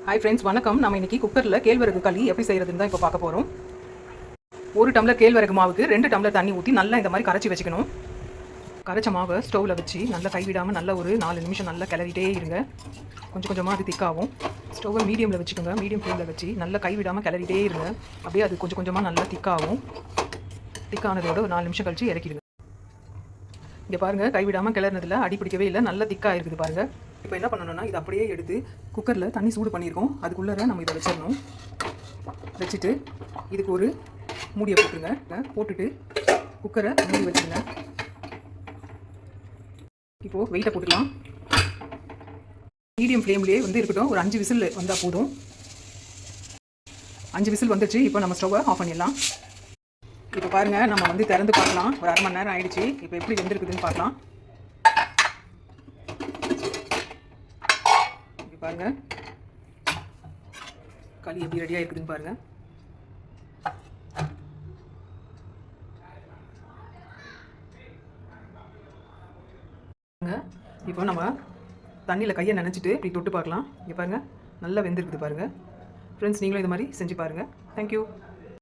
Hi friends, வணக்கம். நம்ம இன்னைக்கு குக்கரில் கேழ்வரகு களி எப்படி செய்கிறதுன்னு தான் இப்போ பார்க்க போகிறோம். ஒரு டம்ளர் கேழ்வரகு மாவுக்கு 2 டம்ளர் தண்ணி ஊற்றி நல்லா இந்த மாதிரி கரைச்சி வச்சுக்கணும். கரைச்ச மாவை ஸ்டவ்வில் வச்சு நல்லா கைவிடாமல் நல்லா ஒரு 4 நிமிஷம் நல்லா கிளறிட்டே இருங்க. கொஞ்சம் கொஞ்சமாக அது திக்காகும். ஸ்டவ்வை மீடியமில் வச்சுக்கோங்க. மீடியம் ஃப்ளேமில் வச்சு நல்லா கைவிடாமல் கிளறிட்டே இருங்க. அப்படியே அது கொஞ்சம் கொஞ்சமாக நல்லா திக்காகும். திக்கானதோட ஒரு 4 நிமிஷம் கழிச்சு இறக்கிடுங்க. இங்கே பாருங்கள், கைவிடாமல் கிளறினதில் அடி பிடிக்கவே இல்லை, நல்லா திக்காக இருக்குது பாருங்கள். இப்போ என்ன பண்ணணும்னா, இதை அப்படியே எடுத்து குக்கரில் தண்ணி சூடு பண்ணியிருக்கோம், அதுக்குள்ளே நம்ம இதை வச்சிடணும். வச்சுட்டு இதுக்கு ஒரு மூடியை போட்டுருங்க. போட்டுட்டு குக்கரை மூடி வச்சுருங்க. இப்போது வெயிட்டை போட்டுக்கலாம். மீடியம் ஃப்ளேம்லேயே இருக்கட்டும். ஒரு 5 விசில் வந்தால் போதும். 5 விசில் வந்துச்சு. இப்போ நம்ம ஸ்டவ்வை ஆஃப் பண்ணிடலாம். இப்போ பாருங்கள், நம்ம திறந்து பார்க்கலாம். ஒரு அரை மணி நேரம் ஆயிடுச்சு. இப்போ எப்படி வெந்திருக்குதுன்னு பார்க்கலாம். பாருங்க, களி எப்படி ரெடியாக இருக்குதுன்னு பாருங்க. இப்போ நம்ம தண்ணியில் கையை நனைச்சிட்டு இப்படி தொட்டு பார்க்கலாம். இங்கே பாருங்கள், நல்லா வெந்திருக்குது பாருங்கள். ஃப்ரெண்ட்ஸ், நீங்களும் இது மாதிரி செஞ்சு பாருங்கள். தேங்க்யூ.